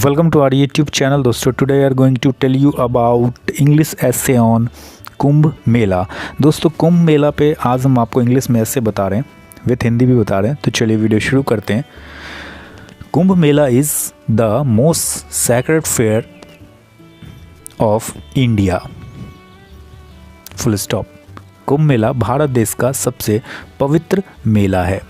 Welcome to our YouTube channel दोस्तों. Today I are going to tell you about English essay on Kumbh Mela. दोस्तों कुंभ मेला पे आज हम आपको इंग्लिश में ऐसे बता रहे हैं विथ हिंदी भी बता रहे हैं. तो चलिए वीडियो शुरू करते हैं. Kumbh Mela is the most sacred fair of India. Full stop. Kumbh Mela Bharat देश का सबसे पवित्र मेला है.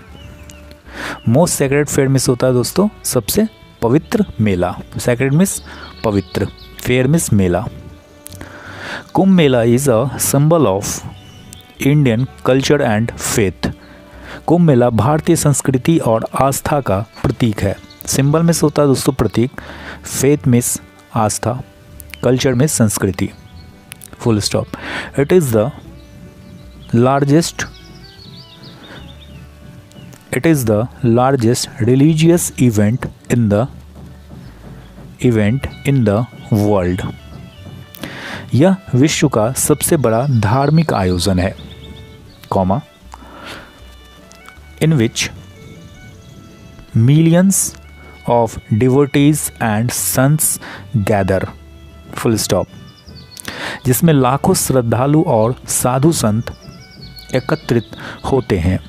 मोस्ट सैक्रेड फेयर मिस होता है दोस्तों सबसे पवित्र मेला. सैक्रेड मिस पवित्र, फेयर मिस मेला. Kumbh Mela is a symbol of Indian culture and faith. Kumbh Mela भारतीय संस्कृति और आस्था का प्रतीक है. सिंबल मिस होता है दोस्तों प्रतीक, फेथ मिस आस्था, कल्चर मिस संस्कृति. Full stop. It is the largest religious event in the world. यह विश्व का सबसे बड़ा धार्मिक आयोजन है, comma, in which millions of devotees and saints gather. Full stop. जिसमें लाखों श्रद्धालु और साधु संत एकत्रित होते हैं.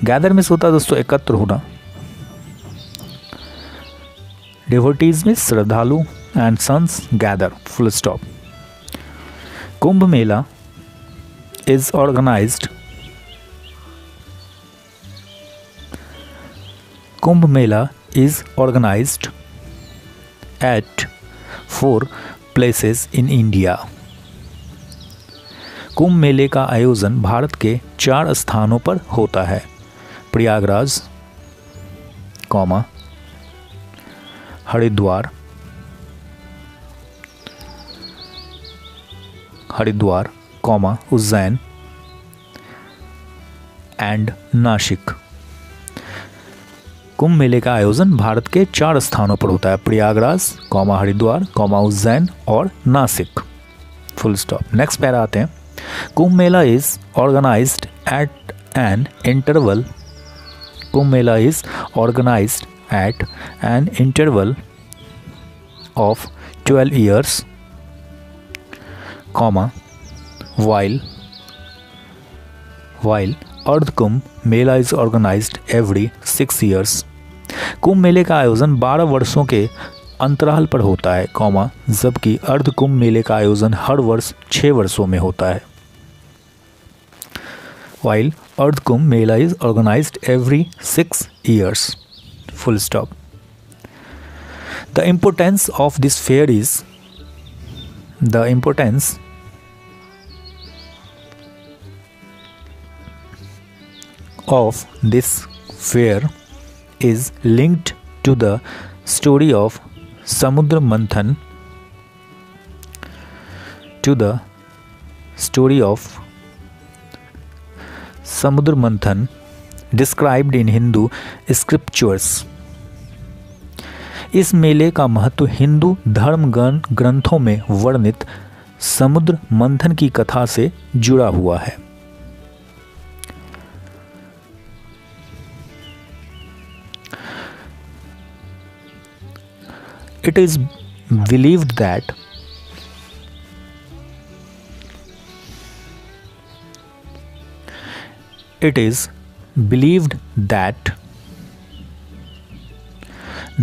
गैदर मिस होता है दोस्तों एकत्र होना. डिवोटीज में श्रद्धालु and saints gather. Full stop. Kumbh Mela is organised at 4 places in India. Kumbh मेले का आयोजन भारत के 4 स्थानों पर होता है. Prayagraj, comma, Haridwar, comma, Ujjain and Nashik. Kumbh मेले का आयोजन भारत के 4 स्थानों पर होता है. प्रयागराज, कॉमा, हरिद्वार, कॉमा, उज्जैन और Nashik. Full stop. Next para आते हैं. Kumbh Mela is organised at an interval. Kumbh Mela is organised at an interval of 12 years, comma, while Ardh Kumbh Mela is organised every 6 years. Kumbh मेले का आयोजन 12 वर्षों के अंतराल पर होता है, कॉमा, जबकि अर्ध कुंभ मेले का आयोजन हर वर्ष 6 वर्षों में होता है. While Ardh Kumbh Mela is organized every 6 years. Full stop. The importance of this fair is linked to the story of Samudra Manthan. समुद्र मंथन डिस्क्राइब्ड इन हिंदू स्क्रिप्चर्स. इस मेले का महत्व हिंदू धर्म ग्रंथों में वर्णित समुद्र मंथन की कथा से जुड़ा हुआ है. It is believed that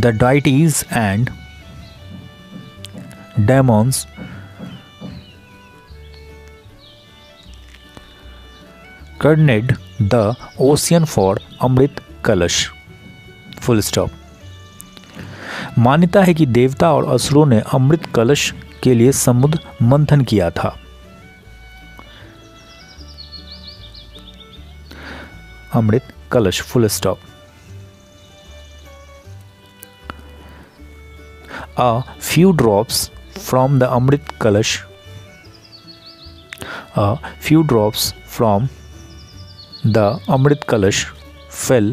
the deities and demons coordinate the ocean for अमृत कलश. Full stop. मान्यता है कि देवता और असुरों ने अमृत कलश के लिए समुद्र मंथन किया था. अमृत कलश. Full stop. A few drops from the Amrit Kalash fell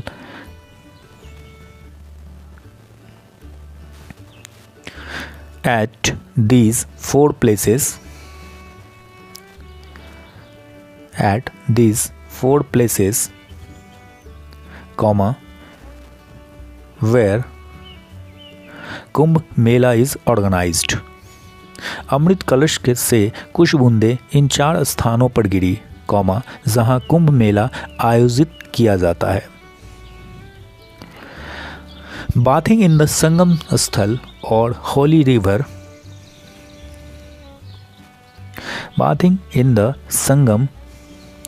at these 4 places comma, where Kumbh Mela is organised. अमृत कलश से कुछ बूंदें इन 4 स्थानों पर गिरी, जहां कुंभ मेला आयोजित किया जाता है। बाथिंग इन द संगम स्थल और holy river. Bathing in the संगम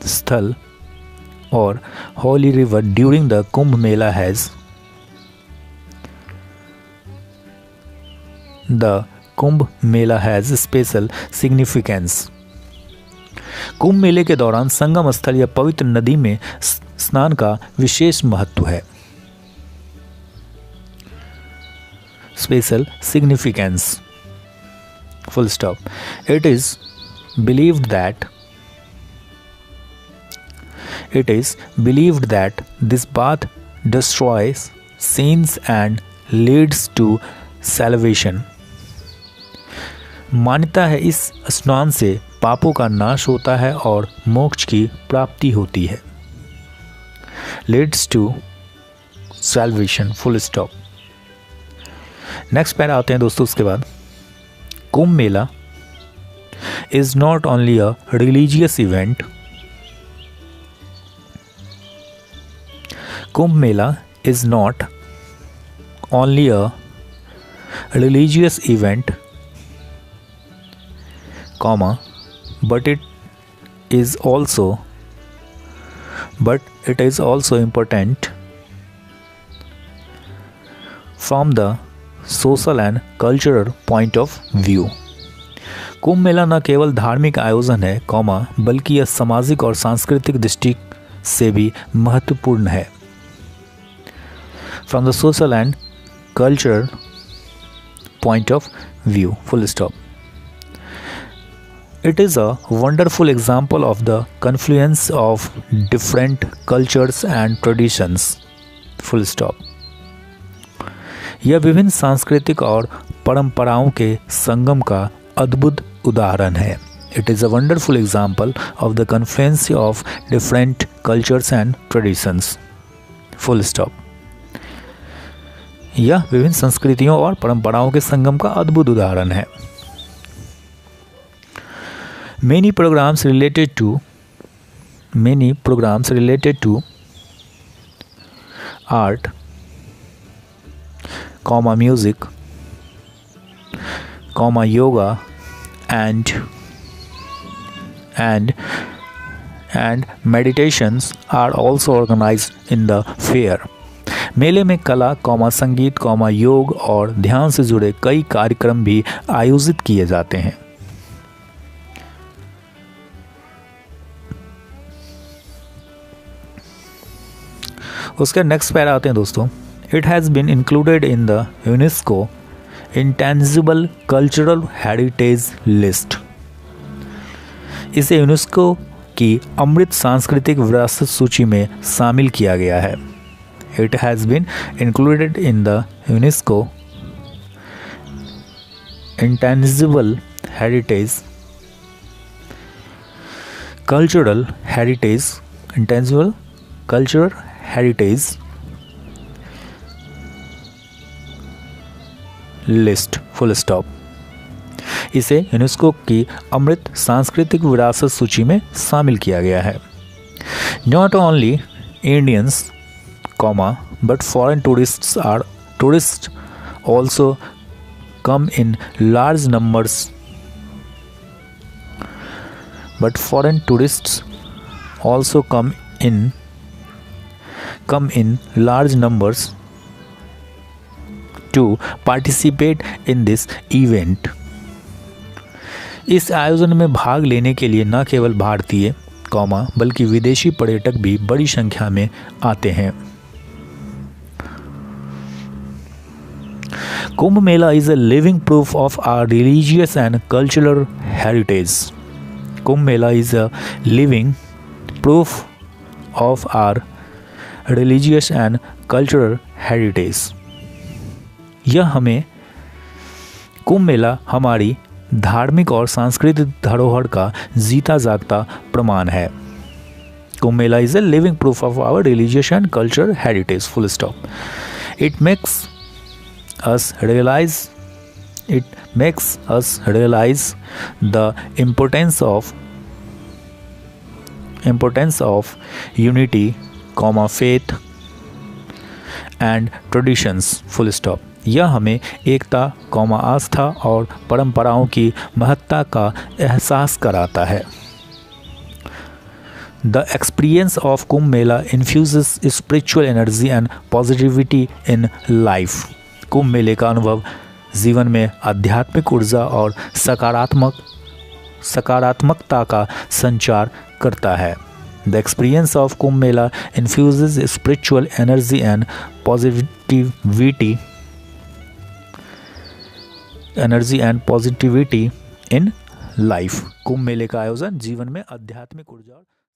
स्थल और holy river during the Kumbh Mela has the Kumbh Mela has special significance. Kumbh मेले के दौरान संगम स्थल या पवित्र नदी में स्नान का विशेष महत्व है। Special significance, full stop. It is believed that this bath destroys sins and leads to salvation। मान्यता है इस स्नान से पापों का नाश होता है और मोक्ष की प्राप्ति होती है। Leads to salvation, full stop. Next para आते हैं दोस्तों उसके बाद। Kumbh Mela is not only a religious event. Kumbh Mela is not only a religious event, but it is also important from the social and cultural point of view। Kumbh Mela न केवल धार्मिक आयोजन है, बल्कि यह सामाजिक और सांस्कृतिक दृष्टि से भी महत्वपूर्ण है। From the social and cultural point of view, full stop। It is a wonderful example of the confluence of different cultures and traditions, full stop। यह विभिन्न सांस्कृतिक और परंपराओं के संगम का अद्भुत उदाहरण है। It is a wonderful example of the confluence of different cultures and traditions, full stop। यह विभिन्न संस्कृतियों और परंपराओं के संगम का अद्भुत उदाहरण है। Many programs related to art, music, yoga and meditations are also organized in the fair। मेले में कला, संगीत, योग और ध्यान से जुड़े कई कार्यक्रम भी आयोजित किए जाते हैं। उसके नेक्स्ट पैरा आते हैं दोस्तों। It has been included in the UNESCO intangible cultural heritage list. इसे यूनेस्को की अमृत सांस्कृतिक विरासत सूची में शामिल किया गया है। It has been included in the UNESCO Intangible Heritage Cultural Heritage Intangible Cultural Heritage List, full stop। इसे यूनेस्को की अमृत सांस्कृतिक विरासत सूची में शामिल किया गया है। Not only Indians, but foreign tourists also come in large numbers। But foreign tourists also come in large numbers to participate in this event। इस आयोजन में भाग लेने के लिए न केवल भारतीय, बल्कि विदेशी पर्यटक भी बड़ी संख्या में आते हैं। Kumbh Mela is a living proof of our religious and cultural heritage। Kumbh Mela is a living proof of our religious and cultural heritage। यह हमें कुंभ मेला हमारी धार्मिक और सांस्कृतिक धरोहर का जीता जागता प्रमाण है। Kumbh Mela is a living proof of our religious and cultural heritage, full stop। It makes us realize the importance of unity, faith and traditions, full stop। यह हमें एकता, आस्था और परंपराओं की महत्ता का एहसास कराता है। The experience of Kumbh Mela infuses spiritual energy and positivity in life। कुंभ मेले का अनुभव जीवन में आध्यात्मिक ऊर्जा और सकारात्मकता का संचार करता है। The experience of Kumbh Mela infuses spiritual energy and positivity in life। कुंभ मेले का आयोजन जीवन में आध्यात्मिक ऊर्जा